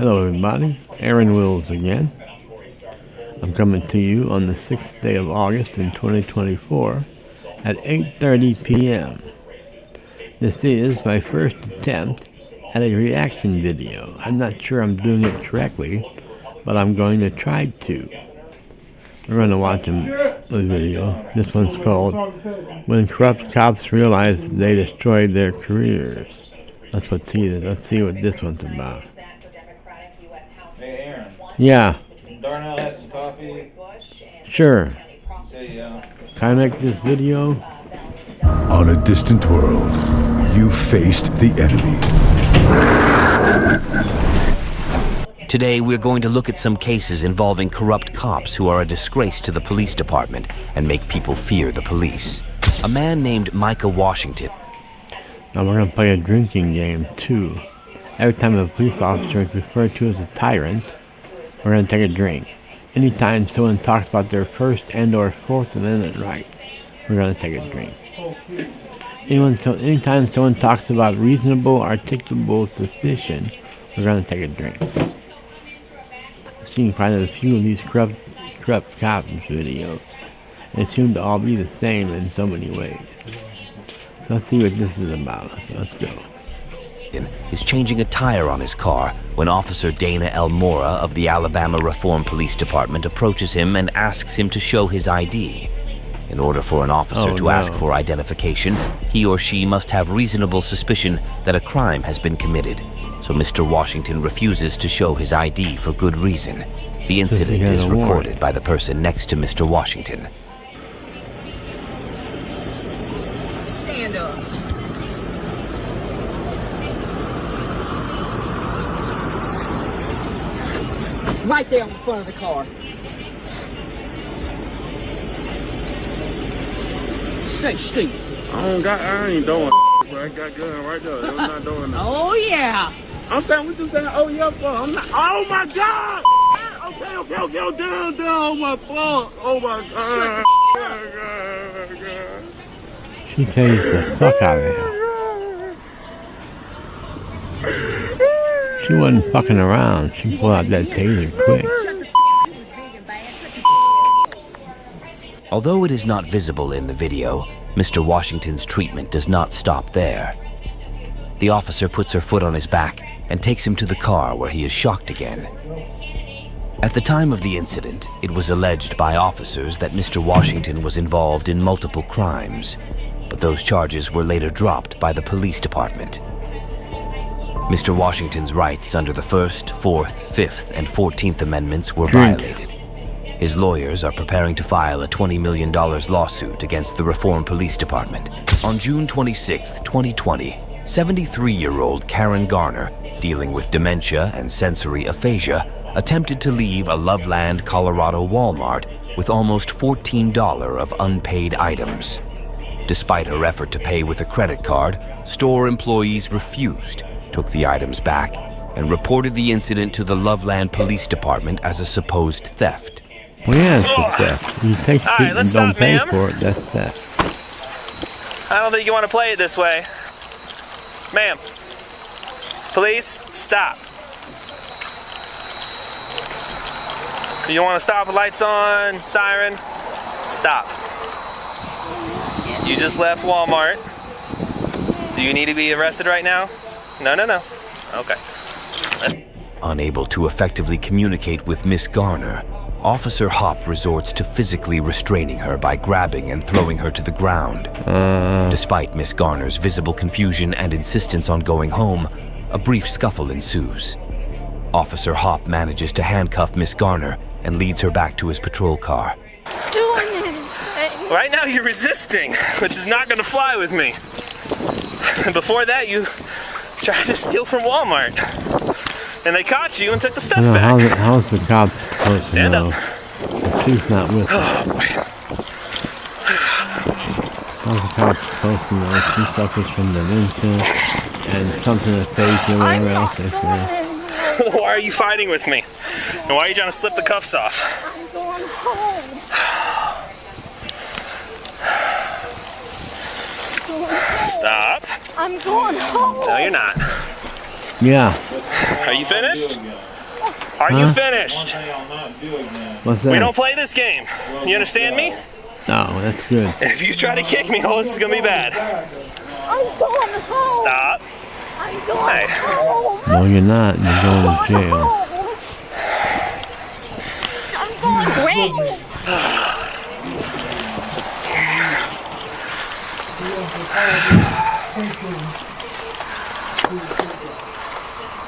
Hello everybody, Aaron Wills again. I'm coming to you on the 6th day of August in 2024 at 8:30 p.m. This is my first attempt at a reaction video. I'm not sure I'm doing it correctly, but I'm going to try to. We're going to watch a video. This one's called When Corrupt Cops Realize They Destroyed Their Careers. Let's see what this one's about. Hey, Aaron. Yeah. Darnell has some coffee. Sure. Say, Can I make this video? On a distant world, you faced the enemy. Today, we're going to look at some cases involving corrupt cops who are a disgrace to the police department and make people fear the police. A man named Micah Washington. Now we're going to play a drinking game, too. Every time a police officer is referred to as a tyrant, we're going to take a drink. Anytime someone talks about their First and or Fourth Amendment rights, we're going to take a drink. Anytime someone talks about reasonable, articulable suspicion, we're going to take a drink. I've seen quite a few of these corrupt cops videos. They seem to all be the same in so many ways. So let's see what this is about. Let's go. Is changing a tire on his car when Officer Dana L. Mora of the Alabama Reform Police Department approaches him and asks him to show his ID. In order for an officer to ask for identification, he or she must have reasonable suspicion that a crime has been committed. So Mr. Washington refuses to show his ID for good reason. The incident is recorded by the person next to Mr. Washington. Stand up. Right there in front of the car. Stay still. I ain't doing I got gun right there. I'm not doing that. Oh yeah. I'm saying what you saying, oh yeah, for I'm not oh my god! Okay, down, oh my fault. Oh my god. Oh god. She tased the fuck out of him. She wasn't fucking around. She pulled out that taser quick. Although it is not visible in the video, Mr. Washington's treatment does not stop there. The officer puts her foot on his back and takes him to the car where he is shocked again. At the time of the incident, it was alleged by officers that Mr. Washington was involved in multiple crimes, but those charges were later dropped by the police department. Mr. Washington's rights under the First, Fourth, Fifth, and 14th Amendments were violated. His lawyers are preparing to file a $20 million lawsuit against the Reform Police Department. On June 26, 2020, 73-year-old Karen Garner, dealing with dementia and sensory aphasia, attempted to leave a Loveland, Colorado Walmart with almost $14 of unpaid items. Despite her effort to pay with a credit card, store employees refused, took the items back, and reported the incident to the Loveland Police Department as a supposed theft. Well, yeah, it's a theft. You take shit and don't pay for it, that's theft. I don't think you want to play it this way. Ma'am, police, stop. You want to stop, lights on, siren, stop. You just left Walmart. Do you need to be arrested right now? No. Okay. Unable to effectively communicate with Miss Garner, Officer Hopp resorts to physically restraining her by grabbing and throwing her to the ground. Despite Miss Garner's visible confusion and insistence on going home, a brief scuffle ensues. Officer Hopp manages to handcuff Miss Garner and leads her back to his patrol car. Right now you're resisting, which is not going to fly with me. Before that, you tried to steal from Walmart. And they caught you and took the stuff back. How's the cops supposed to know? She's not with her. How's the cops supposed to know? She suffers from dementia and something that phased her whatever else they say. Why are you fighting with me? And why are you trying to slip the cuffs off? I'm going home. Stop. I'm going home. No, you're not. Yeah. Are you finished? Are you Huh? finished? What's that? We don't play this game. You understand me? No, that's good. If you try to kick me, oh, this is gonna be bad. I'm going home. Stop. I'm going Hey. home. No, you're not. You're going to jail. I'm going Grace!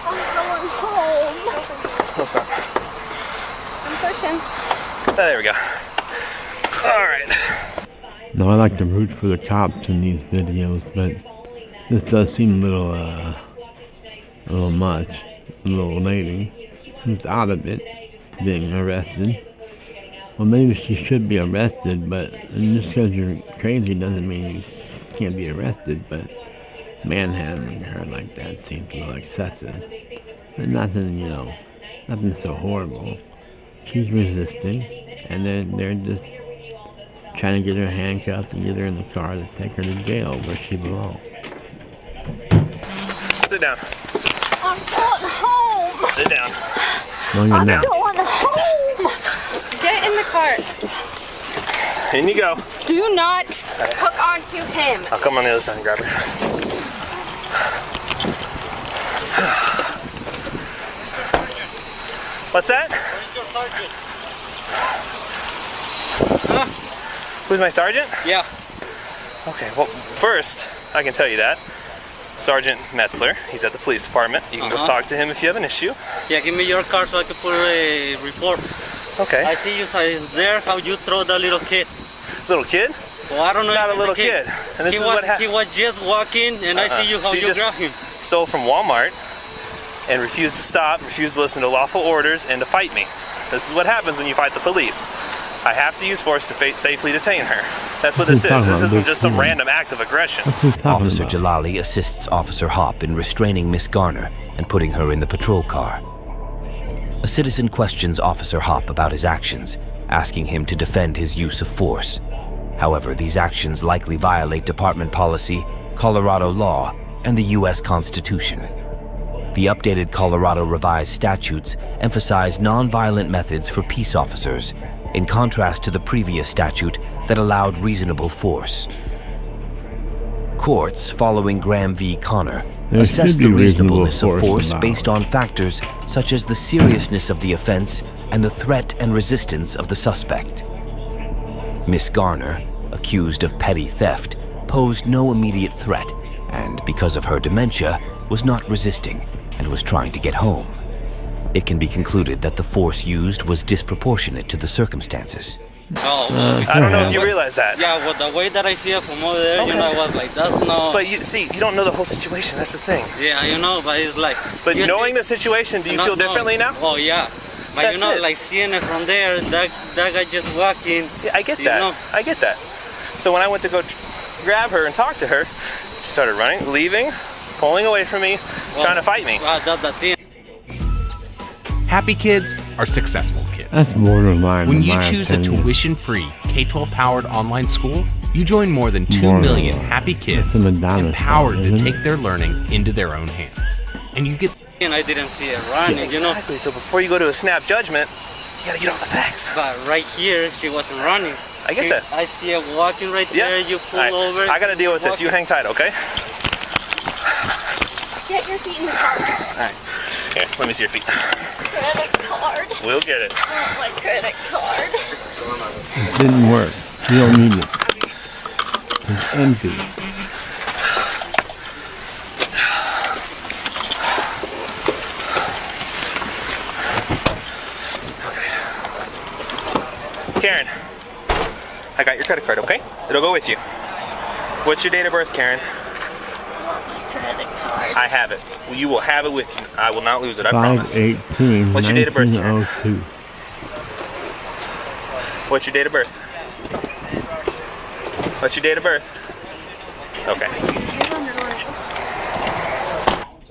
I'm going home. No, stop. I'm pushing. Oh, there we go. All right. No, I like to root for the cops in these videos, but this does seem a little much. A little lady who's out of it, being arrested. Well, maybe she should be arrested, but just because you're crazy doesn't mean you can't be arrested, but manhandling her like that seems a little excessive. But nothing, nothing so horrible. She's resisting, and they're just trying to get her handcuffed and get her in the car to take her to jail where she belongs. Sit down. I'm going home. Sit down. No, you're not. Going home. Get in the car. In you go. Do not hook onto him. I'll come on the other side and grab her. What's that? Where's your sergeant? Huh? Who's my sergeant? Yeah. Okay, well, first, I can tell you that. Sergeant Metzler, he's at the police department. You can go talk to him if you have an issue. Yeah, give me your car so I can put a report. Okay. I see you there, how you throw the little kid. Little kid? Well, I don't know He's not if a little it's kid. And this he is what he was just walking, and I see you how She you just grab him. stole from Walmart and refused to stop, refused to listen to lawful orders, and to fight me. This is what happens when you fight the police. I have to use force to safely detain her. That's what this is. This isn't just some random act of aggression. Officer Jalali assists Officer Hop in restraining Miss Garner and putting her in the patrol car. A citizen questions Officer Hop about his actions, asking him to defend his use of force. However, these actions likely violate department policy, Colorado law, and the U.S. Constitution. The updated Colorado revised statutes emphasize nonviolent methods for peace officers, in contrast to the previous statute that allowed reasonable force. Courts, following Graham v. Connor, assess the reasonableness of force based on factors such as the seriousness of the offense and the threat and resistance of the suspect. Miss Garner, accused of petty theft, posed no immediate threat and, because of her dementia, was not resisting and was trying to get home. It can be concluded that the force used was disproportionate to the circumstances. Oh, I don't know if you realize that. Yeah, well, the way that I see it from over there, I was like, that's not... But you don't know the whole situation, that's the thing. Yeah, but it's like... But knowing the situation, do you feel differently now? Oh, yeah. But That's it. like seeing it from there, that guy just walking... Yeah, I get that. I get that. So when I went to go grab her and talk to her, she started running, leaving, pulling away from me, trying to fight me. That's the thing. Happy kids are successful kids. That's borderline. When in you my choose opinion. a tuition-free K-12 powered online school, you join more than 2 million happy kids empowered to take their learning into their own hands. And you get... And I didn't see it running, Exactly. So before you go to a snap judgment, you gotta get all the facts. But right here, she wasn't running. I get that. I see her walking right there, you pull All right. over. I gotta deal with this. You hang tight, okay? Get your feet in the car. Alright. Here, let me see your feet. Credit card. We'll get it. Oh, my credit card. It didn't work. You don't need it. It's empty. Karen, I got your credit card, okay? It'll go with you. What's your date of birth, Karen? Credit card. I have it. Well, you will have it with you. I will not lose it, I promise. 5/18. What's your date of birth, Karen? 1902. What's your date of birth? What's your date of birth? Okay.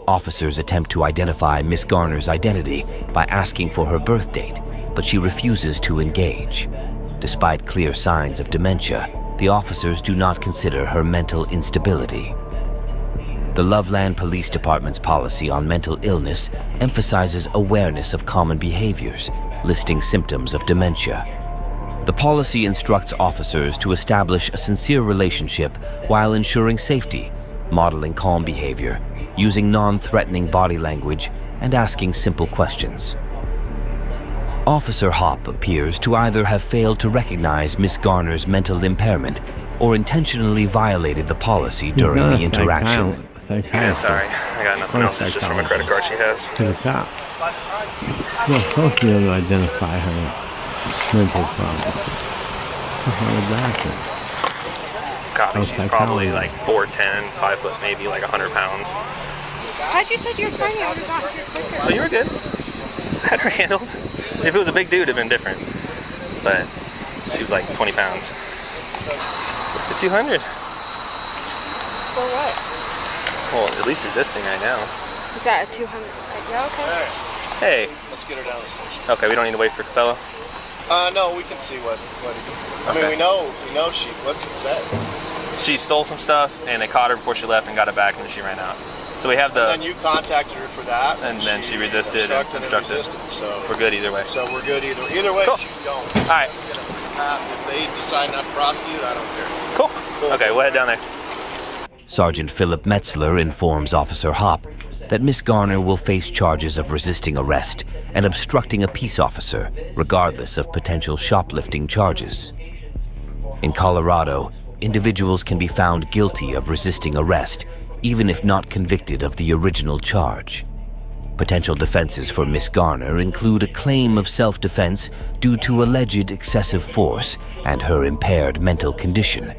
Officers attempt to identify Miss Garner's identity by asking for her birth date, but she refuses to engage. Despite clear signs of dementia, the officers do not consider her mental instability. The Loveland Police Department's policy on mental illness emphasizes awareness of common behaviors, listing symptoms of dementia. The policy instructs officers to establish a sincere relationship while ensuring safety, modeling calm behavior, using non-threatening body language, and asking simple questions. Officer Hopp appears to either have failed to recognize Miss Garner's mental impairment or intentionally violated the policy during the interaction. Yeah, sorry, I got nothing else. It's just from a credit card she has. To the cop. You're supposed to be able to identify her mental problem. How would that happen? God, she's probably like 4'10", 5 foot, maybe like 100 pounds. How'd you said you were fine? I would have gotten here quicker. Oh, you were good. I had her handled. If it was a big dude, it'd been different. But she was like 20 pounds. What's the 200? For what? Well, at least resisting right now. Is that a 200? Yeah, okay. Hey. Let's get her down to the station. Okay, we don't need to wait for Capello? No, we can see what he did. I mean, we know she, what's it say? She stole some stuff, and they caught her before she left and got it back, and then she ran out. So we have the... And then you contacted her for that. And then she resisted and obstructed. So we're good either way. So we're good either way. Cool. She's going. All right. If they decide not to prosecute, I don't care. Cool. Okay, we'll head down there. Sergeant Philip Metzler informs Officer Hopp that Miss Garner will face charges of resisting arrest and obstructing a peace officer, regardless of potential shoplifting charges. In Colorado, individuals can be found guilty of resisting arrest, even if not convicted of the original charge. Potential defenses for Miss Garner include a claim of self-defense due to alleged excessive force and her impaired mental condition.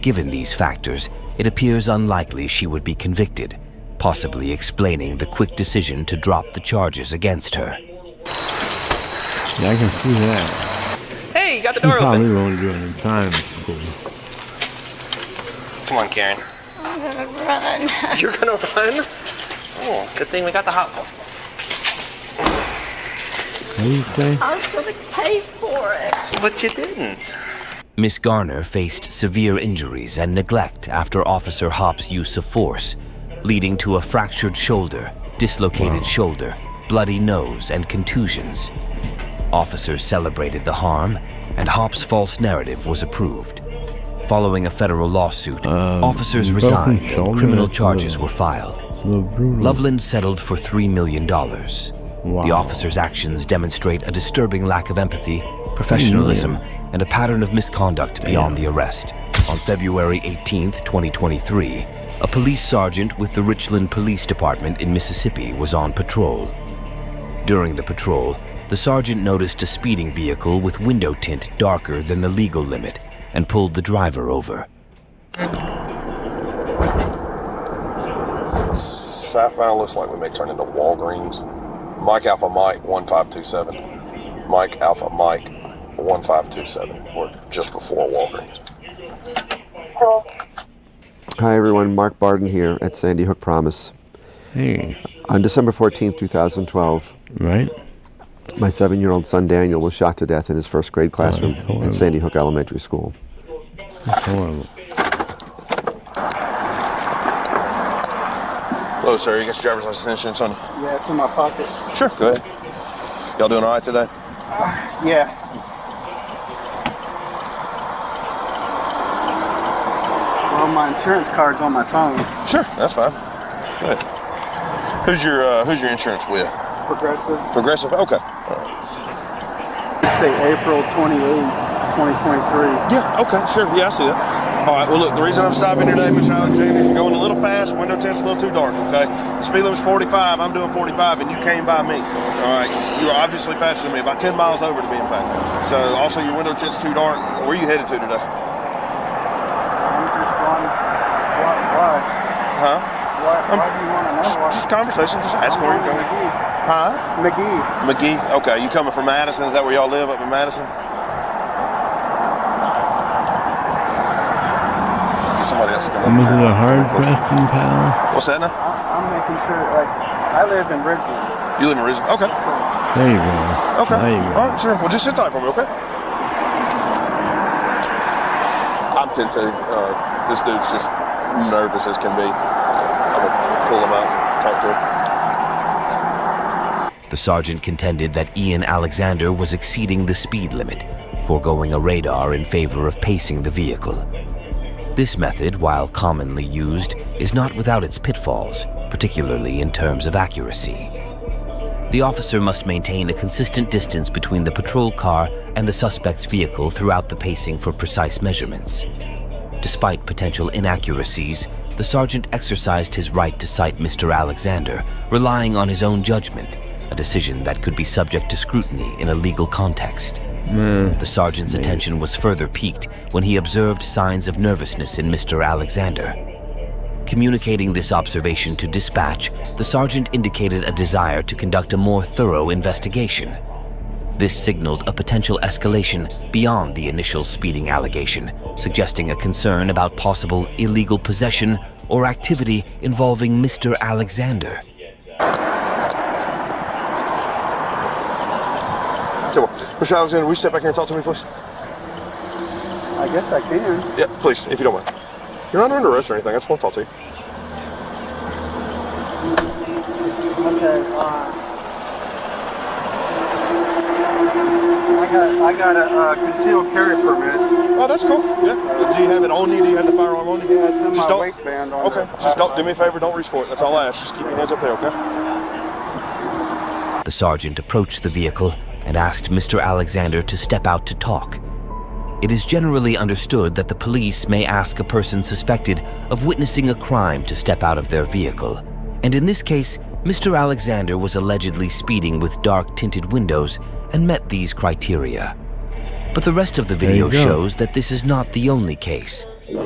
Given these factors, it appears unlikely she would be convicted, possibly explaining the quick decision to drop the charges against her. Yeah, I can see that. Hey, you got the door open. Probably won't do it in time. Come on, Karen. I'm gonna run. You're gonna run? Oh, good thing we got the hot one. What do you say? I was gonna pay for it. But you didn't. Miss Garner faced severe injuries and neglect after Officer Hopp's use of force, leading to a fractured shoulder, dislocated shoulder, bloody nose, and contusions. Officers celebrated the harm, and Hopp's false narrative was approved. Following a federal lawsuit, officers resigned and criminal charges were filed. Loveland settled for $3 million. The officers' actions demonstrate a disturbing lack of empathy, professionalism, and a pattern of misconduct beyond the arrest. On February 18th, 2023, a police sergeant with the Richland Police Department in Mississippi was on patrol. During the patrol, the sergeant noticed a speeding vehicle with window tint darker than the legal limit and pulled the driver over. Southbound looks like we may turn into Walgreens. Mike Alpha Mike 1527. Mike Alpha Mike 1527. We're just before Walgreens. Hi everyone, Mark Barden here at Sandy Hook Promise. Hey. On December 14th, 2012, right, my 7-year-old son Daniel was shot to death in his first grade classroom at Sandy Hook Elementary School. That's horrible. Hello, sir. You got your driver's license and insurance on you? Yeah, it's in my pocket. Sure, go ahead. Y'all doing all right today? Yeah. Well, my insurance card's on my phone. Sure, that's fine. Go ahead. Who's your insurance with? Progressive. Progressive? Okay. Let's say April 28, 2023. Yeah, okay, sure. Yeah, I see that. All right, well, look, the reason I'm stopping here today, Mr. Alexander, is you're going a little fast, window tint's a little too dark, okay? The speed limit's 45, I'm doing 45, and you came by me, all right? You are obviously faster than me, about 10 miles over to be in fact. So, also, your window tint's too dark. Where are you headed to today? I'm just going, why? Huh? Why do you want to know? Just conversation, just asking where you're going. Huh? McGee. Okay, you coming from Madison? Is that where y'all live, up in Madison? Somebody else is going. Is it a hard question, pal? What's that now? I'm making sure, like, I live in Ridgeland. You live in Ridgeland? Okay. There you go. Okay. There you go. All right, sure. Well, just sit tight for me, okay? I'm 10-2. This dude's just nervous as can be. pull him out and talk to him. The sergeant contended that Ian Alexander was exceeding the speed limit, foregoing a radar in favor of pacing the vehicle. This method, while commonly used, is not without its pitfalls, particularly in terms of accuracy. The officer must maintain a consistent distance between the patrol car and the suspect's vehicle throughout the pacing for precise measurements. Despite potential inaccuracies, the sergeant exercised his right to cite Mr. Alexander, relying on his own judgment, a decision that could be subject to scrutiny in a legal context. The sergeant's attention was further piqued when he observed signs of nervousness in Mr. Alexander. Communicating this observation to dispatch, the sergeant indicated a desire to conduct a more thorough investigation. This signaled a potential escalation beyond the initial speeding allegation, suggesting a concern about possible illegal possession or activity involving Mr. Alexander. Mr. Alexander, will you step back here and talk to me, please? I guess I can. Yeah, please, if you don't mind. You're not under arrest or anything. I just want to talk to you. Okay, I got a concealed carry permit. Oh, that's cool. Yeah. Do you have it on you? Do you have the firearm on you? Yeah, it's in my waistband. Okay. Just don't do me a favor. Don't reach for it. That's all I ask. Just keep your hands up there, okay? The sergeant approached the vehicle and asked Mr. Alexander to step out to talk. It is generally understood that the police may ask a person suspected of witnessing a crime to step out of their vehicle. And in this case, Mr. Alexander was allegedly speeding with dark tinted windows and met these criteria. But the rest of the video shows that this is not the only case. And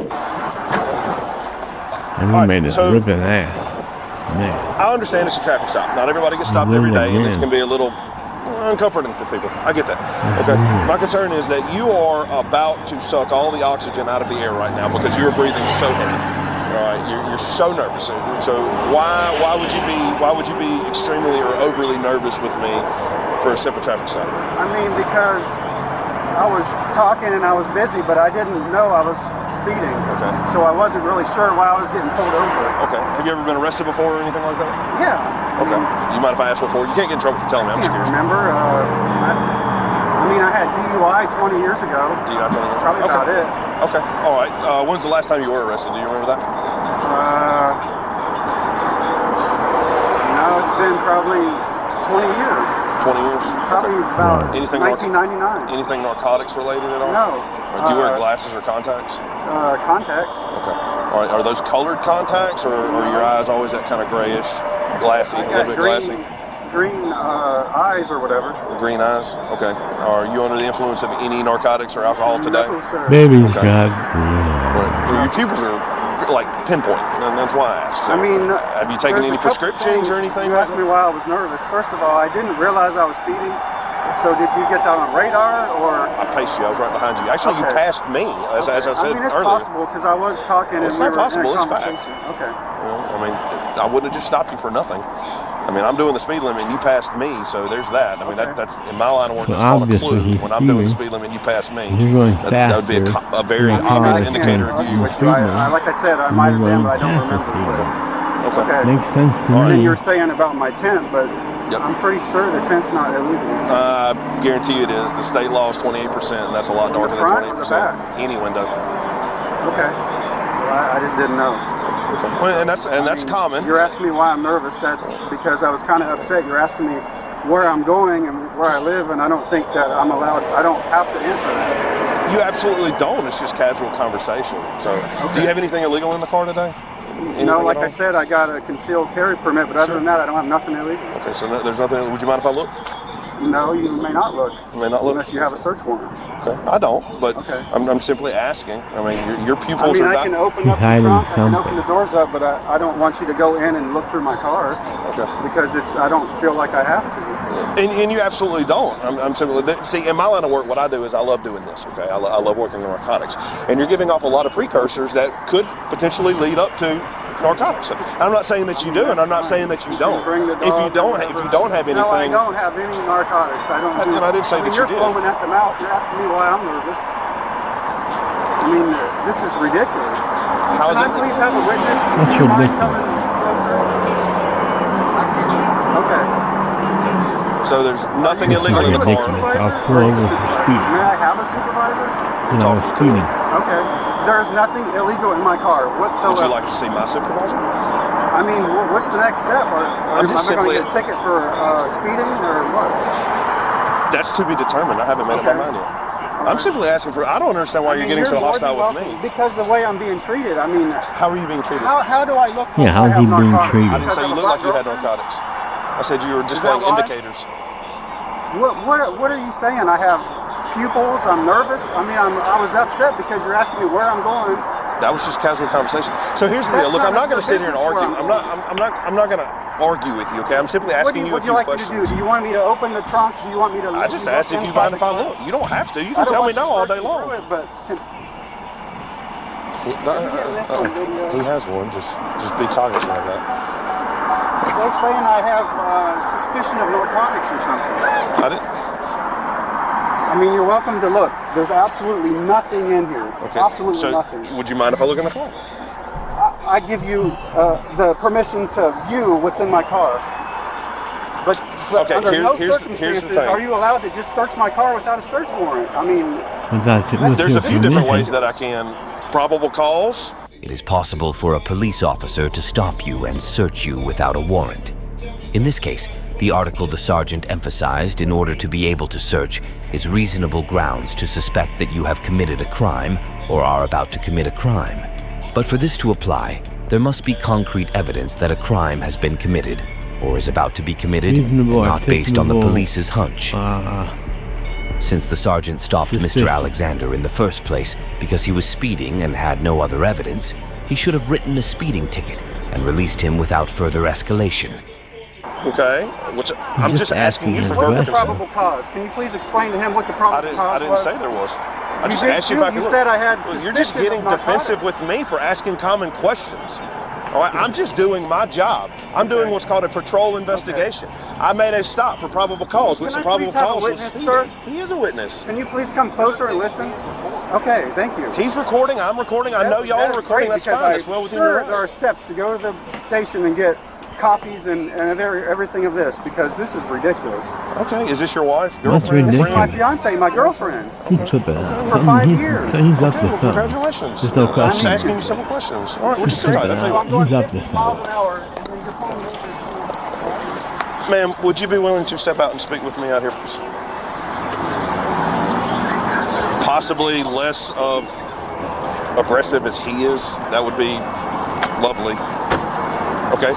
he made it ripping ass. Man. I understand it's a traffic stop. Not everybody gets stopped every day, and this can be a little uncomforting for people. I get that. Okay. My concern is that you are about to suck all the oxygen out of the air right now because you're breathing so heavy. All right. You're so nervous. So why would you be extremely or overly nervous with me for a simple traffic stop? I mean, because I was talking and I was busy, but I didn't know I was speeding. Okay. So I wasn't really sure why I was getting pulled over. Okay. Have you ever been arrested before or anything like that? Yeah. Okay. You mind if I ask before? You can't get in trouble for telling me. I'm I scared. can't remember. I mean, I had DUI 20 years ago. DUI 20 years ago? Probably about it. Okay. All right. When's the last time you were arrested? Do you remember that? No, it's been probably 20 years. 20 years? Probably about anything 1999. Anything narcotics related at all? No. Do you wear glasses or contacts? Contacts. Okay. All right. Are those colored contacts, or are your eyes always that kind of grayish, glassy, a little bit glassy? Green eyes or whatever. Green eyes? Okay. Are you under the influence of any narcotics or alcohol today? No, sir. Baby's Okay. got Well, your pupils are like pinpoint, and that's why I asked. So, I mean, have you taken there's any a couple prescriptions or things. anything? You asked me why I was nervous. First of all, I didn't realize I was speeding. So did you get that on radar or? I paced you. I was right behind you. Actually, you passed me, as I said I mean, it's earlier. possible because I was talking Well, it's and we not were possible. in a It's fact. conversation. Okay. You know, I mean, I wouldn't have just stopped you for nothing. I mean, I'm doing the speed limit and you passed me, so there's that. I mean, that's in my line of work. So That's called a obviously clue. he's When I'm doing the speeding. speed limit and you pass me, You're going that would be faster. a very Your obvious car indicator can- of you. With you. Like I said, I might have been, but I don't remember. Okay. Makes sense to And then me. you're saying about my tent, but I'm pretty sure the tent's not illegal. Guarantee you it is. The state law is 28%, and that's a lot In the darker than front or the 28%. back? Any window. Okay. Well, I just didn't know. Well, and that's common. You're asking me why I'm nervous. That's because I was kind of upset. You're asking me where I'm going and where I live, and I don't think that I'm allowed. I don't have to answer that. You absolutely don't. It's just casual conversation. So, do you have anything illegal in the car today? You know, like I said, I got a concealed carry permit, but other than that, I don't have nothing illegal. Okay, so there's nothing. Would you mind if I look? No, you may not look. You may not look. Unless you have a search warrant. Okay, I don't, but I'm simply asking. I mean, your pupils I mean, are I can open up the trunk, I can open the doors up, but I don't want you to go in and look through my car. Okay. Because I don't feel like I have to. And you absolutely don't. I'm simply, see, in my line of work, what I do is I love doing this, okay? I love working in narcotics. And you're giving off a lot of precursors that could potentially lead up to narcotics. I'm not saying that you do, and I'm not saying that you don't. If you don't have anything... No, I don't have any narcotics. I don't do. And I didn't say that you you're did. foaming at the mouth. You're asking me why I'm nervous. I mean, this is ridiculous. How Can is I it? please have a witness? That's Do you mind ridiculous. coming closer? Okay. So there's nothing illegal in the car. I'll pull over for speeding. May I have a supervisor? And I was speeding. Okay. There's nothing illegal in my car whatsoever. Would you like to see my supervisor? I mean, what's the next step? Am I going to get a ticket for speeding or what? That's to be determined. I haven't made up my mind yet. I'm simply asking for. I don't understand why you're getting so hostile with me. Because the way I'm being treated. I mean, how are you being treated? How do I look? Yeah, how's he being treated? I didn't say you look like you had narcotics. I said you were displaying indicators. What are you saying? I have pupils. I'm nervous. I mean, I was upset because you're asking me where I'm going. That was just casual conversation. So here's the deal. Look, I'm not going to sit here and argue. I'm not going to argue with you. Okay, I'm simply asking you a few questions. What would you like me to do? Do you want me to open the trunk? Do you want me to? I just asked if you mind if I look. You don't have to. You can tell me no all day long. But he has one. Just be cognizant of that. They're saying I have suspicion of narcotics or something. I didn't. I mean, you're welcome to look. There's absolutely nothing in here. Okay. Absolutely nothing. Would you mind if I look in the car? I give you the permission to view what's in my car. But okay, under no here's circumstances the thing. are you allowed to just search my car without a search warrant. I mean, there's a few different ways that I can. Probable cause. It is possible for a police officer to stop you and search you without a warrant. In this case, the article the sergeant emphasized in order to be able to search is reasonable grounds to suspect that you have committed a crime or are about to commit a crime. But for this to apply, there must be concrete evidence that a crime has been committed or is about to be committed, and not based on the police's hunch. Since the sergeant stopped Mr. Alexander in the first place because he was speeding and had no other evidence, he should have written a speeding ticket and released him without further escalation. Okay, I'm just asking you for what's the probable cause? Can you please explain to him what the probable cause was? I didn't say there was. I just asked you if I could look. You said I had suspicion. You're just getting defensive with me for asking common questions. All right, I'm just doing my job. I'm doing what's called a patrol investigation. I made a stop for probable cause, which the probable cause was speeding. Sir? He is a witness. Can you please come closer and listen? Okay, thank you. He's recording. I'm recording. I know y'all are recording. That's fine. That's well within your right. There are steps to go to the station and get copies and everything of this because this is ridiculous. Okay, is this your wife, girlfriend? This is my fiance, my girlfriend. For 5 years. So he's up to something. Congratulations. There's no I'm question. just asking you simple questions. All right, we'll just sit tight. He's up to something. Ma'am, would you be willing to step out and speak with me out here, please? Possibly less of aggressive as he is. That would be lovely. Okay.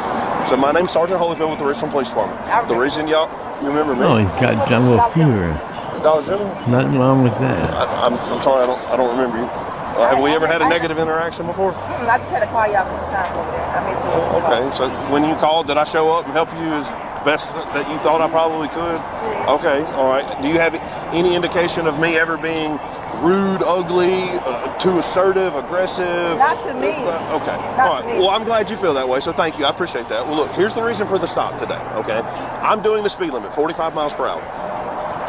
So my name's Sergeant Holyfield with the Richland Police Department. The reason y'all remember me? Oh, he's got jungle fever. Dollar General? Nothing wrong with that. I'm sorry, I don't remember you. Have we ever had a negative interaction before? I just had to call y'all from the time over there. I made sure it was okay, so when you called, did I show up and help you as best that you thought I probably could? Yeah. Okay, all right. Do you have any indication of me ever being rude, ugly, too assertive, aggressive? Not to me. Okay. Not to me. Well, I'm glad you feel that way, so thank you. I appreciate that. Well, look, here's the reason for the stop today, okay? I'm doing the speed limit, 45 miles per hour.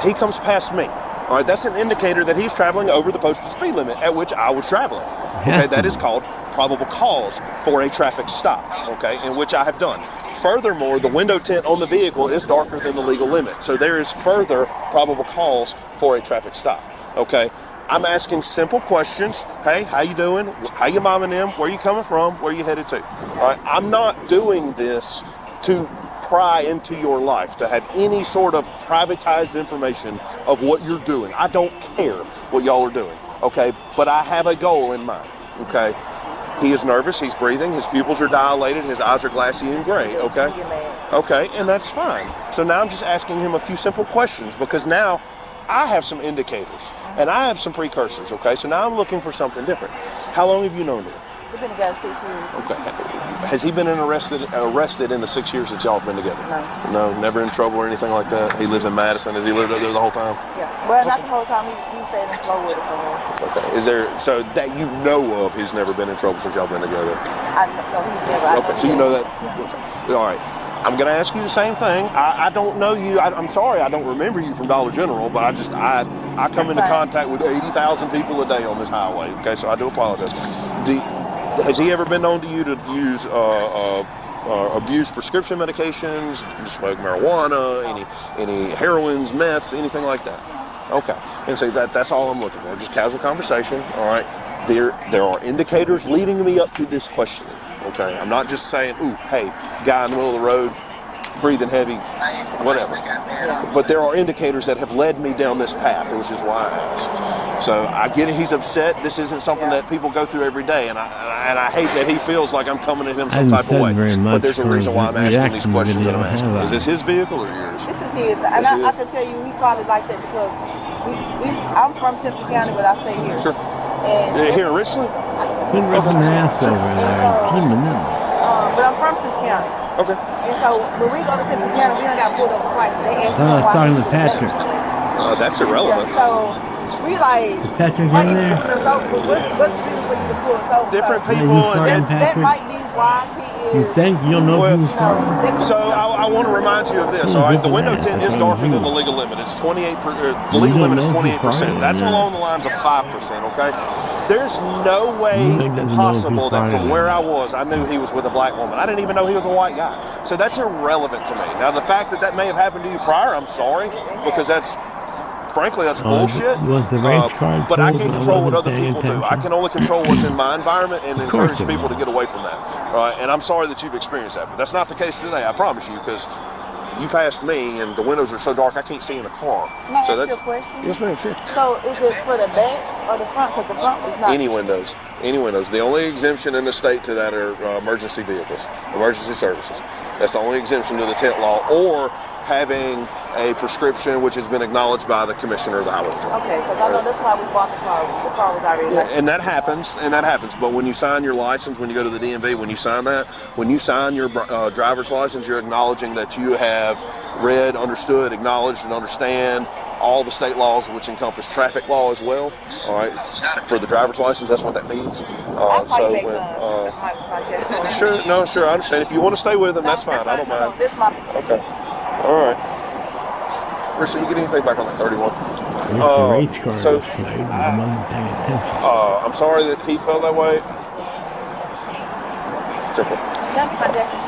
He comes past me. All right, that's an indicator that he's traveling over the posted speed limit at which I was traveling. Okay, that is called probable cause for a traffic stop, okay, in which I have done. Furthermore, the window tint on the vehicle is darker than the legal limit, so there is further probable cause for a traffic stop, okay? I'm asking simple questions. Hey, how you doing? How you mom and them? Where you coming from? Where you headed to? All right, I'm not doing this to pry into your life, to have any sort of privatized information of what you're doing. I don't care what y'all are doing, okay? But I have a goal in mind, okay? He is nervous, he's breathing, his pupils are dilated, his eyes are glassy and gray, okay? Okay, and that's fine. So now I'm just asking him a few simple questions because now I have some indicators and I have some precursors, okay? So now I'm looking for something different. How long have you known him? We've been together 6 years. Okay. Has he been arrested in the 6 years that y'all have been together? No. No, never in trouble or anything like that? He lives in Madison. Has he lived up there the whole time? Yeah. Well, not the whole time. He stayed in Florida somewhere. Okay. Is there, so that you know of, he's never been in trouble since y'all been together? No, he's never. Okay, so you know that? Okay. All right. I'm going to ask you the same thing. I don't know you. I'm sorry I don't remember you from Dollar General, but I come into contact with 80,000 people a day on this highway. Okay, so I do apologize. Has he ever been known to you to use abuse prescription medications, smoke marijuana, any heroines, meths, anything like that. Okay, and so that's all I'm looking for, just casual conversation. All right, there are indicators leading me up to this questioning. Okay, I'm not just saying, ooh, hey, guy in the middle of the road, breathing heavy, whatever. But there are indicators that have led me down this path, which is why I asked. So I get it, he's upset. This isn't something that people go through every day, and I hate that he feels like I'm coming at him some type of way. But there's a reason why I'm asking these questions that I'm asking. Is this his vehicle or yours? This is his, and I can tell you he probably like that because I'm from Simpson County, but I stay here. Sure. And here in Richland? Been ripping the ass over there. But I'm from Simpson County. Okay. And so when we go to Simpson County, we don't got pulled over twice. So they asked me I was why. talking to Patrick. That's irrelevant. Yeah, so we like, Is Patrick why in you there? pulling us over? What's the reason for you to pull us over? Different So, people. that might be why he You is. think you'll know who's So I want to remind you of this. All right, the window tint is darker than the legal limit. It's 28. The legal limit is 28%. That's along the lines of 5%. Okay. There's no way possible that from where I was, I knew he was with a black woman. I didn't even know he was a white guy. So that's irrelevant to me. Now the fact that may have happened to you prior, I'm sorry, because frankly, that's bullshit. Was the race card but I pulled? can't control what other Paying people do. I attention. can only control what's in my environment and course encourage it people to get away from that. Right? And I'm sorry that you've experienced that, but that's not the case today. I promise you, because you passed me and the windows are so dark I can't see in the car. Can I So ask that's you a question? yes, ma'am. Sure. So is it for the back or the front? Because the front is not. Any windows. Any windows. The only exemption in the state to that are emergency vehicles, emergency services. That's the only exemption to the tint law, or having a prescription which has been acknowledged by the commissioner of the highway patrol. Okay, because I know that's why we bought the car. The car was already licensed. And that happens. But when you sign your license, when you go to the DMV, when you sign your driver's license, you're acknowledging that you have read, understood, acknowledged, and understand all the state laws, which encompass traffic law as well. All right, for the driver's license, that's what that means. Sure, I understand. If you want to stay with them, that's fine. I don't mind. Okay. All right. Rissa, you get anything back on that 31? The race car was played. I wasn't paying attention. I'm sorry that he felt that way.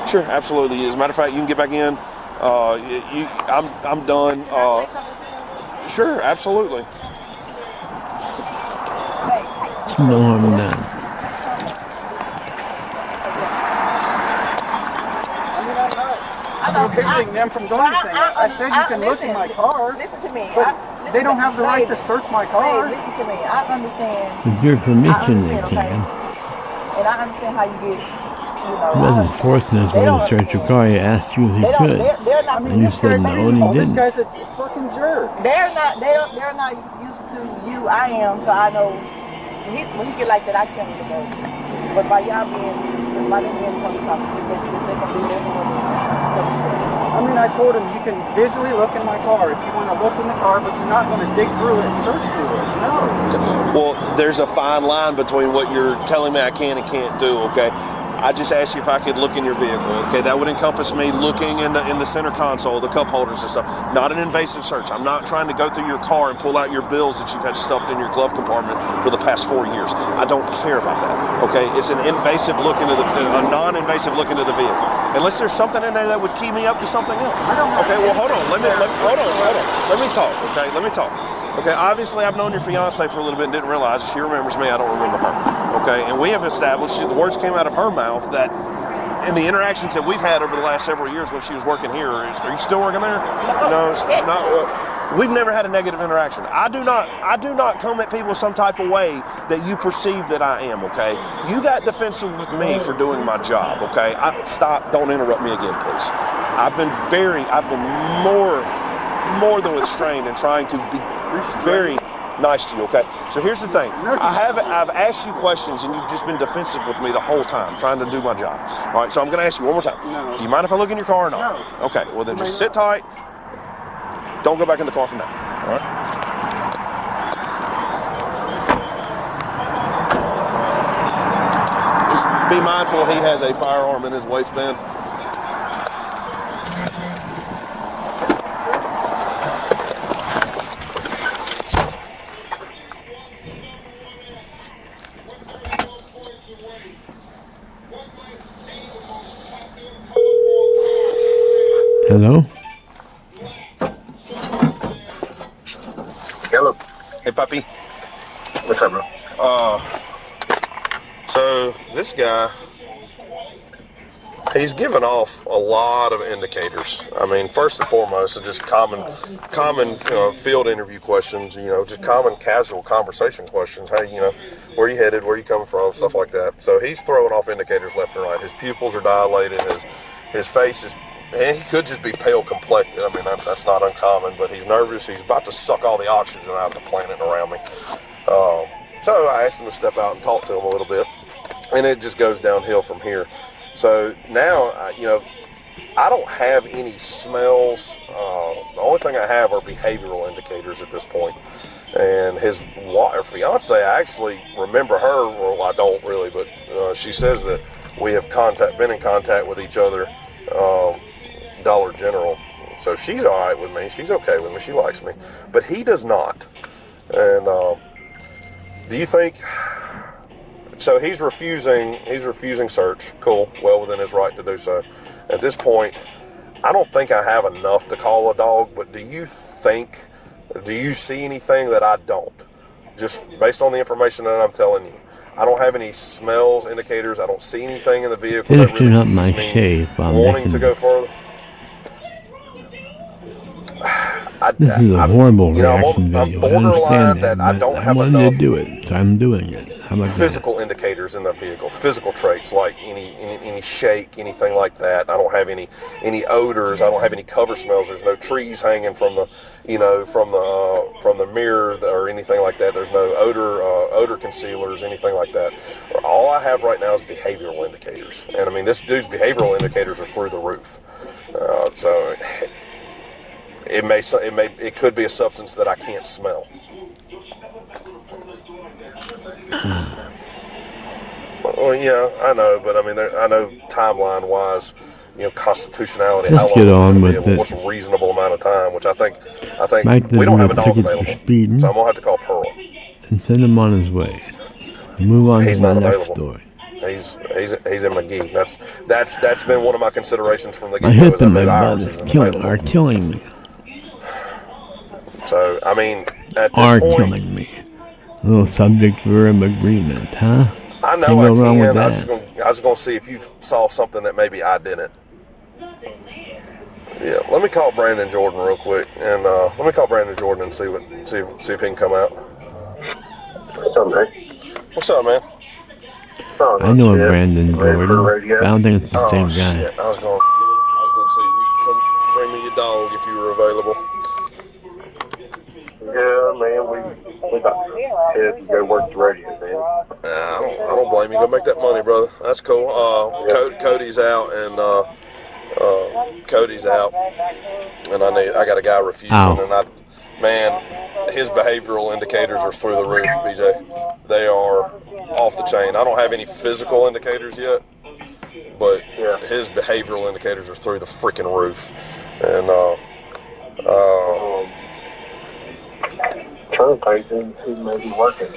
Sure, absolutely. As a matter of fact, you can get back in. I'm done. Sure, absolutely. No harm done. I'm prohibiting them from doing anything. I said you can look in my car. Listen to me. But they don't have the right to search my car. Hey, listen to me. I understand. With your permission, they okay? can. And I understand how you get, He wasn't forcing us to search your car. He asked you if he could. They're not. And you said no, and he This didn't. guy's a fucking jerk. They're not used to you. I am, so I know. When he get like that, I tell him to go. But by them being come to talk, they can do this. I mean, I told him you can visually look in my car if you want to look in the car, but you're not going to dig through it and search through it. No. Well, there's a fine line between what you're telling me I can and can't do, okay? I just asked you if I could look in your vehicle, okay? That would encompass me looking in the center console, the cup holders and stuff. Not an invasive search. I'm not trying to go through your car and pull out your bills that you've had stuffed in your glove compartment for the past 4 years. I don't care about that, okay? It's a non-invasive look into the vehicle. Unless there's something in there that would key me up to something else. Okay, well, hold on. Let me talk, okay? Let me talk. Okay, obviously I've known your fiance for a little bit and didn't realize she remembers me, I don't remember her. Okay, and we have established, the words came out of her mouth that in the interactions that we've had over the last several years when she was working here, are you still working there? No, it's not. We've never had a negative interaction. I do not come at people some type of way that you perceive that I am, okay? You got defensive with me for doing my job, okay? Stop, don't interrupt me again, please. I've been more than restrained and trying to be very nice to you, okay? So here's the thing. I've asked you questions and you've just been defensive with me the whole time, trying to do my job. All right, so I'm going to ask you one more time. No. Do you mind if I look in your car or not? No. Okay, well then just sit tight. Don't go back in the car for now, all right? Just be mindful he has a firearm in his waistband. Hey, puppy. What's up, bro? So this guy, he's given off a lot of indicators. I mean, first and foremost, it's just common field interview questions, just common casual conversation questions. Hey, where you headed, where you coming from, stuff like that. So he's throwing off indicators left and right. His pupils are dilated, his face is, and he could just be pale complected. I mean, that's not uncommon, but he's nervous. He's about to suck all the oxygen out of the planet around me. So I asked him to step out and talk to him a little bit, and it just goes downhill from here. So now, I don't have any smells. The only thing I have are behavioral indicators at this point. And his fiance, I actually remember her, well, I don't really, but she says that we have been in contact with each other, Dollar General. So she's all right with me. She's okay with me. She likes me. But he does not. And do you think... So he's refusing search. Cool. Well within his right to do so. At this point, I don't think I have enough to call a dog, but do you see anything that I don't? Just based on the information that I'm telling you. I don't have any smells, indicators. I don't see anything in the vehicle that really up keeps my me shave while wanting to go further. This is a horrible reaction I'm video. borderline that I don't have wanted enough to do it, so I'm doing it. How about physical indicators in the vehicle, physical traits like any shake, anything like that. I don't have any odors. I don't have any cover smells. There's no trees hanging from the from the mirror or anything like that. There's no odor concealers, anything like that. All I have right now is behavioral indicators, and I mean this dude's behavioral indicators are through the roof. So it could be a substance that I can't smell. Well, yeah, I know, but I mean, I know timeline-wise, constitutionality. Let's how long get on with it. What's a reasonable amount of time? Which I think Mike we don't have a dog tickets for available, speeding, so I'm gonna have to call Pearl. and send him on his way. Move on He's to the not next available. story. He's in McGee. That's been one of my considerations from the My get-go. hip and my butt are killing me. So I mean, at this Are point, killing me. A little subject verb agreement, huh? I know Can't I go wrong with can. I that. was gonna see if you saw something that maybe I didn't. Yeah, let me call Brandon Jordan real quick, and and see if he can come out. What's up, man? What's up, man? I know a Brandon Jordan. I don't think it's the same guy. Shit. I was gonna see if you could come bring me your dog if you were available. Yeah, man, we about to go work the radio, man. I don't blame you. Go make that money, brother. That's cool. Cody's out, and I got a guy refusing, and his behavioral indicators are through the roof, BJ. They are off the chain. I don't have any physical indicators yet, but his behavioral indicators are through the freaking roof, and trying to think who may be working.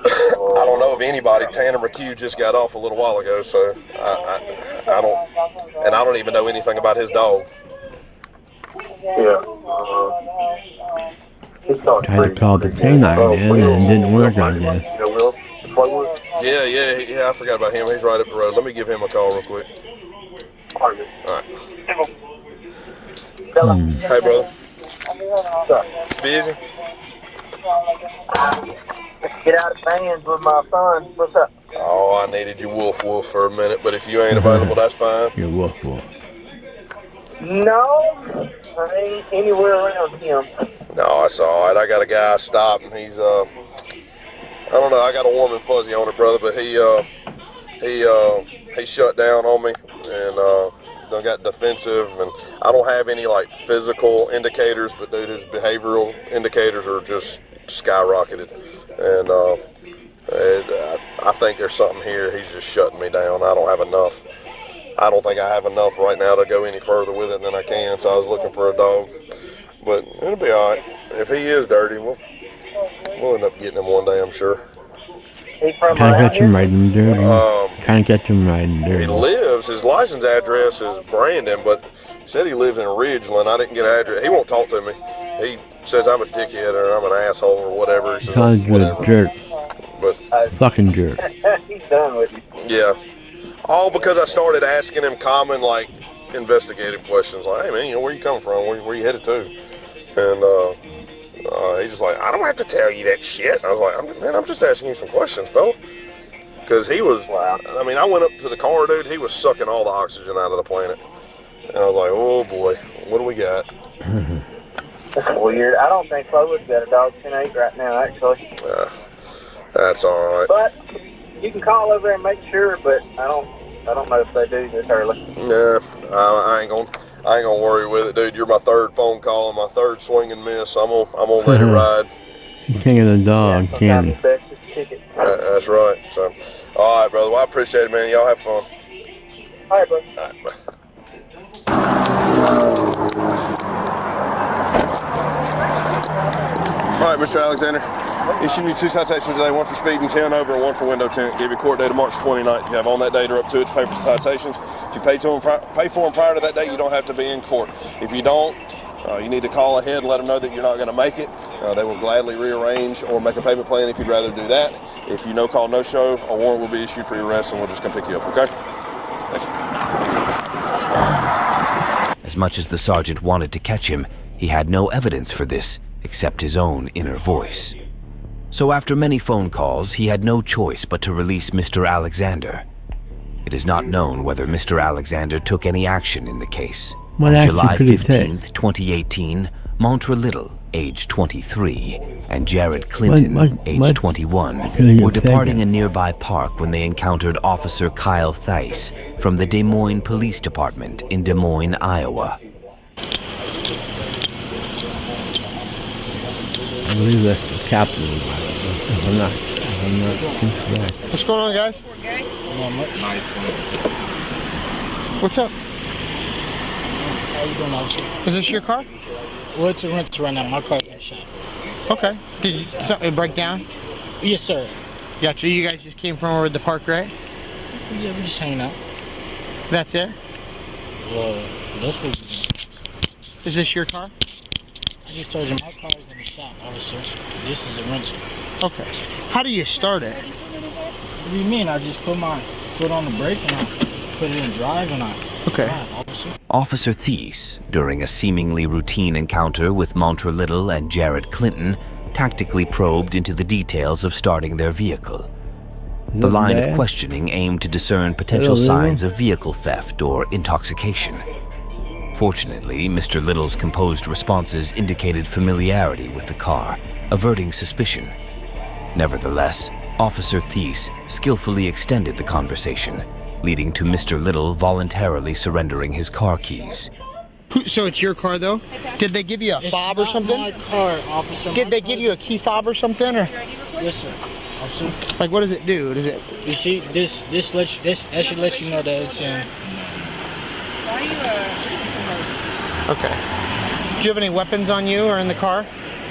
I don't know of anybody. Tanner McHugh just got off a little while ago, so I don't even know anything about his dog. Yeah. Tried to call the canine in and it didn't work, I guess. Yeah, I forgot about him. He's right up the road. Let me give him a call real quick. All right. Hey, brother. Busy? Get out of bands with my son. What's up? Oh, I needed you woof for a minute, but if you ain't available, that's fine. You're woof. No, I ain't anywhere around him. No, that's all right. I got a guy stopped, and he's I don't know. I got a warm and fuzzy on it, brother, but he shut down on me and done got defensive, and I don't have any like physical indicators, but dude, his behavioral indicators are just skyrocketed, and I think there's something here. He's just shutting me down. I don't have enough. I don't think I have enough right now to go any further with it than I can, so I was looking for a dog. But it'll be all right. If he is dirty, we'll end up getting him one day, I'm sure. Can't catch him riding dirty. Can't catch him riding dirty. He lives, his license address is Brandon, but he said he lives in Ridgeland. I didn't get an address. He won't talk to me. he says I'm a dickhead or I'm an asshole or whatever. He says, Called you a jerk. But Fucking jerk. He's done with you. yeah, all because I started asking him common like investigative questions, like, "Hey man, you know, where you coming from? Where you headed to?" And he's just like, "I don't have to tell you that shit." I was like, I'm just asking you some questions, fella." Because he was, I mean, I went up to the car, dude. He was sucking all the oxygen out of the planet. And I was like, oh boy, what do we got? That's weird. I don't think Chloe's got a dog 10-8 right now, actually. That's all right. But you can call over there and make sure, but I don't know if they do this early. Nah, I ain't gonna worry with it, dude. You're my third phone call and my third swing and miss. I'm gonna let it ride. King of the dog, can he? That's right. So, all right, brother. Well, I appreciate it, man. Y'all have fun. All right, bud. All right, bye. All right, Mr. Alexander. Issued me 2 citations today, 1 for speeding 10 over and 1 for window tint. Give you a court date of March 29th. You have on that date or up to it to pay for citations. If you pay for them prior to that date, you don't have to be in court. If you don't, you need to call ahead and let them know that you're not going to make it. They will gladly rearrange or make a payment plan if you'd rather do that. If you no call, no show, a warrant will be issued for your arrest and we'll just come pick you up, okay? Thank you. As much as the sergeant wanted to catch him, he had no evidence for this except his own inner voice. So after many phone calls, he had no choice but to release Mr. Alexander. It is not known whether Mr. Alexander took any action in the case. What On action July could he take? 15th, 2018, Montre Little, age 23, and Jared Clinton, age 21, could he were have departing taken? a nearby park when they encountered Officer Kyle Theis from the Des Moines Police Department in Des Moines, Iowa. I believe that's the captain. If I'm not too correct. What's going on, guys? Not much. What's up? How you doing, officer? Is this your car? Well, it's a rental right now. My car's in the shop. Okay. Did something break down? Yes, sir. Gotcha. You guys just came from over the park, right? Yeah, we're just hanging out. That's it? Well, that's what we're doing. Is this your car? I just told you my car's in the shop, officer. This is a rental. Okay. How do you start it? What do you mean? I just put my foot on the brake and I put it in drive and I drive, officer. Officer Theis, during a seemingly routine encounter with Montre Little and Jared Clinton, tactically probed into the details of starting their vehicle. The line of questioning aimed to discern potential signs of vehicle theft or intoxication. Fortunately, Mr. Little's composed responses indicated familiarity with the car, averting suspicion. Nevertheless, Officer Theis skillfully extended the conversation, leading to Mr. Little voluntarily surrendering his car keys. So it's your car, though? Did they give you a fob or something? My car, officer. Did they give you a key fob or something? Or? Yes, sir. Officer. Like, what does it do? Does it? You see, that should let you know that it's in. Why are you Okay. Do you have any weapons on you or in the car?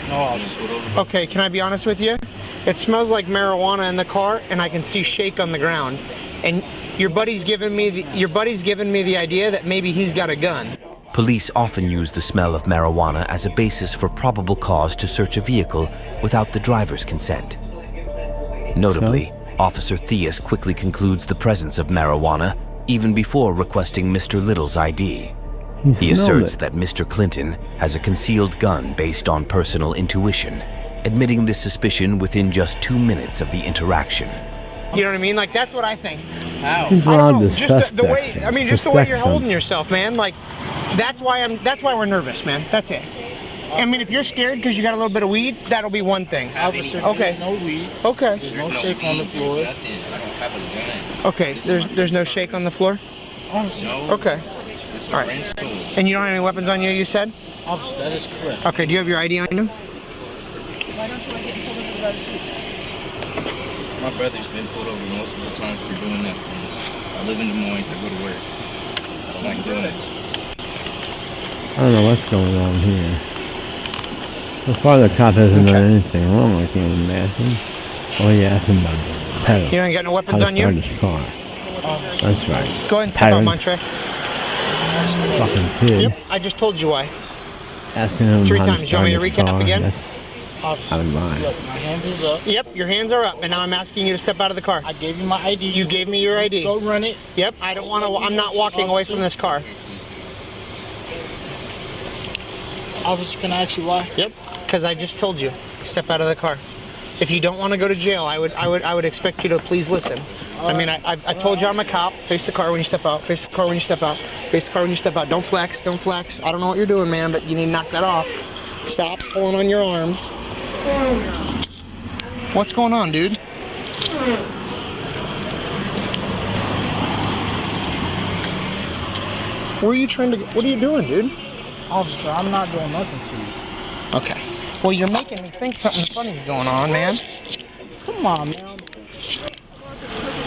No, officer. Okay, can I be honest with you? It smells like marijuana in the car, and I can see shake on the ground. And your buddy's given me the idea that maybe he's got a gun. Police often use the smell of marijuana as a basis for probable cause to search a vehicle without the driver's consent. Notably, Officer Theis quickly concludes the presence of marijuana even before requesting Mr. Little's ID. He asserts that Mr. Clinton has a concealed gun based on personal intuition, admitting this suspicion within just 2 minutes of the interaction. You know what I mean? Like, that's what I think. Wow. I don't know, just the way, I mean, just the way you're holding yourself, man. Like, that's why we're nervous, man. That's it. I mean, if you're scared because you got a little bit of weed, that'll be one thing. Officer, okay. There's no weed. Okay. There's no shake on the floor. Okay, so there's no shake on the floor? Officer. Okay. All right. And you don't have any weapons on you, you said? Officer, that is correct. Okay, do you have your ID on you? Why don't you want to get pulled over by the police? My brother's been pulled over most of the time for doing that. I live in Des Moines, I go to work. I don't like doing it. I don't know what's going on here. So far the cop hasn't done anything wrong, I can't imagine. Oh yeah, that's about the pedal. You ain't got no weapons on you? How to start his car. That's right. Go ahead and step on Montre. Fucking pig. Yep, I just told you why. asking him 3 how to times. You want me to start his recap car. again? That's Officer, out of line. look, my hands is up. Yep, your hands are up, and now I'm asking you to step out of the car. I gave you my ID. You gave me your ID. Go run it. Yep, I don't want to. I'm not walking away from this car. Officer, can I ask you why? Yep, because I just told you, step out of the car. If you don't want to go to jail, I would expect you to please listen. I mean, I told you I'm a cop. Face the car when you step out. Face the car when you step out. Face the car when you step out. Don't flex. Don't flex. I don't know what you're doing, man, but you need to knock that off. Stop pulling on your arms. What's going on, dude? Where are you trying to? What are you doing, dude? Officer, I'm not doing nothing to you. Okay. Well, you're making me think something funny's going on, man. Come on, man.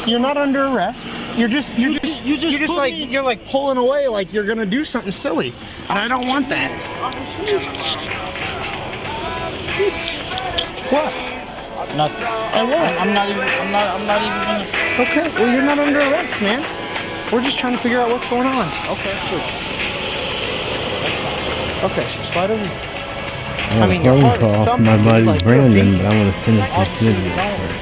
You're not under arrest. You're just like pulling away like you're gonna do something silly, and I don't want that. What? Nothing. And what? I'm not even gonna. Okay. Well, you're not under arrest, man. We're just trying to figure out what's going on. Okay, sure. Okay, so slide over. I got a phone call from my buddy Brandon, but I want to finish this video first.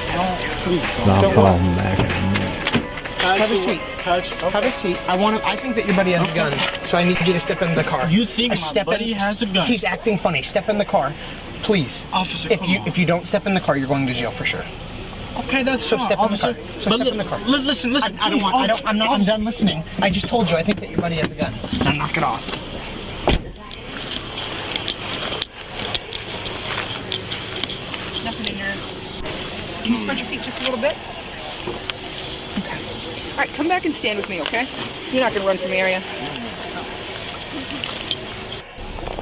So I'll call him back in a minute. Have a seat. Have a seat. I think that your buddy has a gun, so I need you to step in the car. You think my buddy has a gun? He's acting funny. Step in the car, please. Officer, if you don't step in the car, you're going to jail for sure. Okay, that's so fine, step officer. in the car. So step in the car. Listen. I'm done listening. I just told you. I think that your buddy has a gun. Now knock it off. Nothing in your... Can you spread your feet just a little bit? Okay. All right, come back and stand with me, okay? You're not going to run from the area.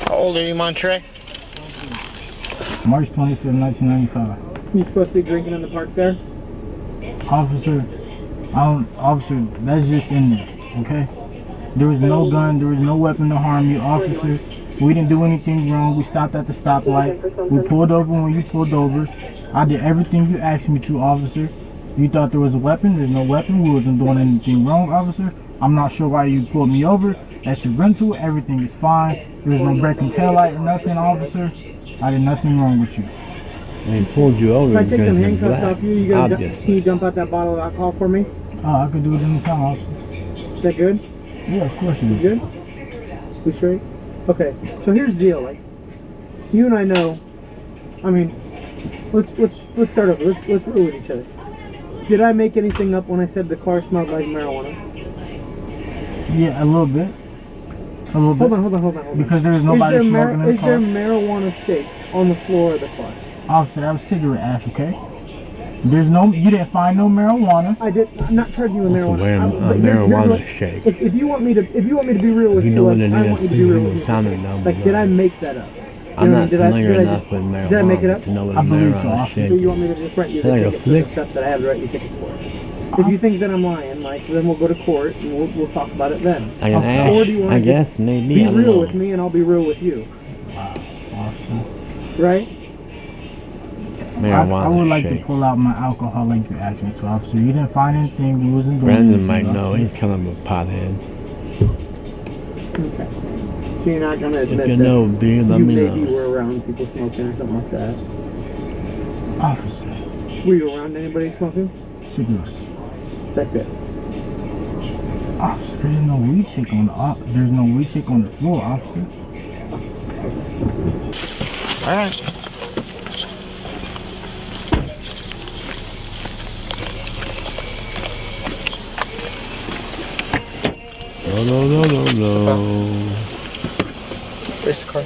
How old are you, Montre? March 27, 1995. You supposed to be drinking in the park there? Officer, that's just in there, okay? There was no gun, there was no weapon to harm you, officer. We didn't do anything wrong. We stopped at the stoplight. We pulled over when you pulled over. I did everything you asked me to, officer. You thought there was a weapon. There's no weapon. We wasn't doing anything wrong, officer. I'm not sure why you pulled me over. That's your rental. Everything is fine. There was no breaking taillight or nothing, officer. I did nothing wrong with you. And he pulled you over If I take them because you're handcuffs black. off you, can you dump out that bottle of alcohol for me? Oh, I could do it anytime, officer. Is that good? Yeah, of course you You good? We straight? Okay, so here's the deal. Like, you and I know. I mean, let's start over. Let's roll with each other. Did I make anything up when I said the car smelled like marijuana? Yeah, a little bit. A little bit. Hold on. Because there was nobody smoking in the car. Is there marijuana shake on the floor of the car? Officer, that was cigarette ash, okay? You didn't find no marijuana. I did. I'm not charging you with marijuana. Marijuana shake. If you want me to be real with you, I want you to be real with me. Like, did I make that up? I'm not familiar enough with marijuana did I make it up? to know what marijuana shake So you want me to just rent you the ticket for the stuff that I have to write you tickets for? If you think that I'm lying, like, then we'll go to court and we'll talk about it then. I can ask. Or do you want I to guess maybe. be real with me and I'll be real with you? Right? I would like to pull out my alcohol like you asked me to, officer. You didn't find anything. We wasn't doing Brandon might anything, know. He's kind of a pothead. Okay. So you're not going to admit If you know, B, let me know. maybe were around people smoking or something like that? Officer. Were you around anybody smoking? Cigarettes. That's it. Officer, there's no weed shake on the floor, officer. All right. No. Where's the car?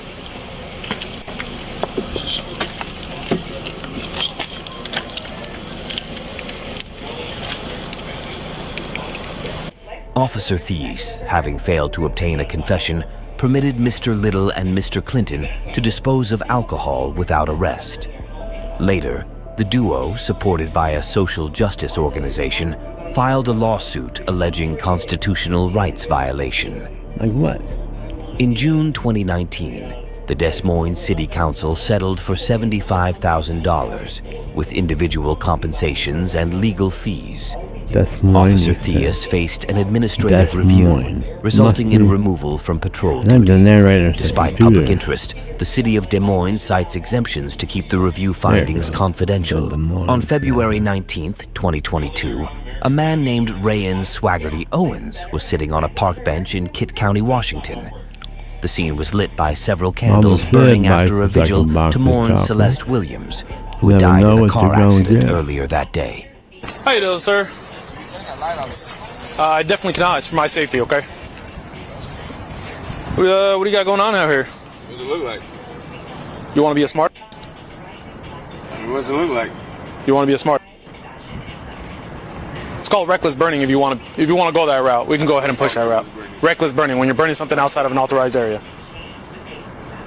Officer Thies, having failed to obtain a confession, permitted Mr. Little and Mr. Clinton to dispose of alcohol without arrest. Later, the duo, supported by a social justice organization, filed a lawsuit alleging constitutional rights violation. Like what? In June 2019, the Des Moines City Council settled for $75,000 with individual compensations and legal fees. Officer Theus faced an administrative review, resulting in removal from patrol duty. Despite public interest, the city of Des Moines cites exemptions to keep the review findings confidential. On February 19th, 2022, a man named Rayan Swaggerty Owens was sitting on a park bench in Kit County, Washington. The scene was lit by several candles burning after a vigil to mourn Celeste Williams, who had died in a car accident earlier that day. How you doing, sir? I definitely cannot. It's for my safety, okay? What do you got going on out here? What does it look like? You want to be a smart? What does it look like? You want to be a smart? It's called reckless burning. If you want to go that route, we can go ahead and push that route. Reckless burning, when you're burning something outside of an authorized area.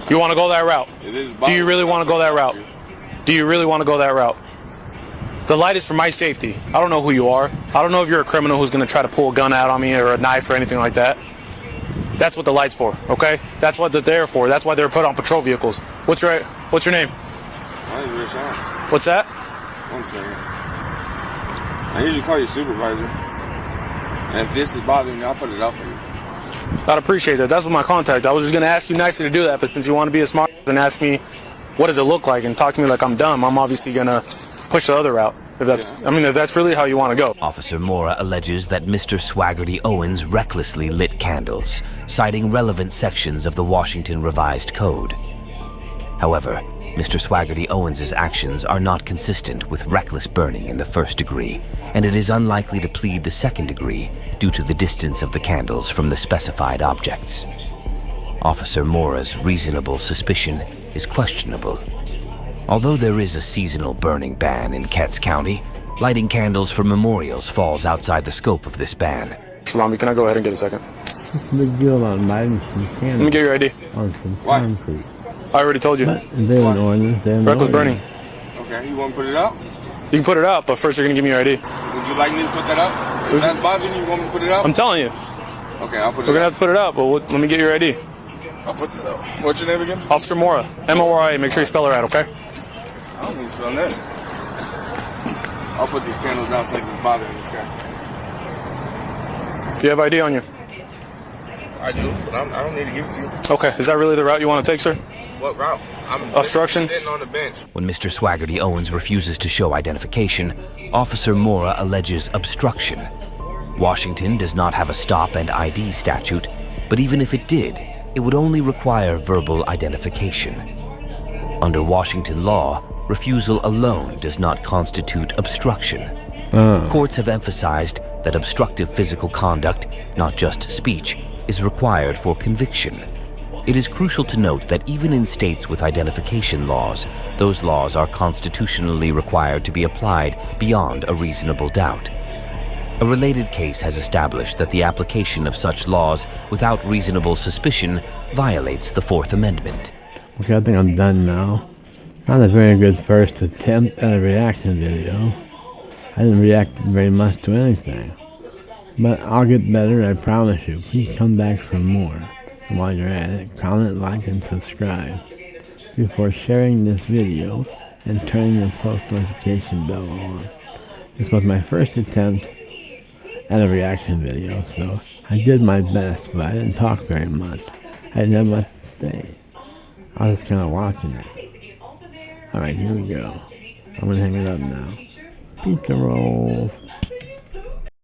You want to go that route? Do you really want to go that route? Do you really want to go that route? The light is for my safety. I don't know who you are. I don't know if you're a criminal who's going to try to pull a gun out on me or a knife or anything like that. That's what the light's for, okay? That's what they're there for. That's why they're put on patrol vehicles. What's your name? What's that? 1 second. I usually call you supervisor. And if this is bothering you, I'll put it out for you. I'd appreciate that. That's what my contact. I was just going to ask you nicely to do that, but since you want to be a smart and ask me what does it look like and talk to me like I'm dumb, I'm obviously going to push the other route. If that's really how you want to go. Officer Mora alleges that Mr. Swaggerty Owens recklessly lit candles, citing relevant sections of the Washington Revised Code. However, Mr. Swaggerty Owens' actions are not consistent with reckless burning in the first degree, and it is unlikely to plead the second degree due to the distance of the candles from the specified objects. Officer Mora's reasonable suspicion is questionable. Although there is a seasonal burning ban in Ketts County, lighting candles for memorials falls outside the scope of this ban. Salami, can I go ahead and get a second? What's the big deal about lighting some candles? Let me get your ID. On some concrete. I already told you. Reckless burning. Okay, you want to put it out? You can put it out, but first you're going to give me your ID. Would you like me to put that out? If that's bothering you, want me to put it out? I'm telling you. Okay, I'll put it out. We're going to have to put it out, but let me get your ID. I'll put this out. What's your name again? Officer Mora. M-O-R-A. Make sure you spell her out, okay? I don't need to spell that. I'll put these candles out so it's bothering this guy. Do you have ID on you? I do, but I don't need to give it to you. Okay, is that really the route you want to take, sir? What route? I'm obstruction? Sitting on the bench. When Mr. Swaggerty Owens refuses to show identification, Officer Mora alleges obstruction. Washington does not have a stop and ID statute, but even if it did, it would only require verbal identification. Under Washington law, refusal alone does not constitute obstruction. Courts have emphasized that obstructive physical conduct, not just speech, is required for conviction. It is crucial to note that even in states with identification laws, those laws are constitutionally required to be applied beyond a reasonable doubt. A related case has established that the application of such laws without reasonable suspicion violates the Fourth Amendment. Okay, I think I'm done now. Not a very good first attempt at a reaction video. I didn't react very much to anything. But I'll get better, I promise you. Please come back for more. And while you're at it, comment, like, and subscribe before sharing this video and turning the post notification bell on. This was my first attempt at a reaction video, so I did my best, but I didn't talk very much. I didn't have much to say. I was just kind of watching it. Alright, here we go. I'm gonna hang it up now. Pizza rolls.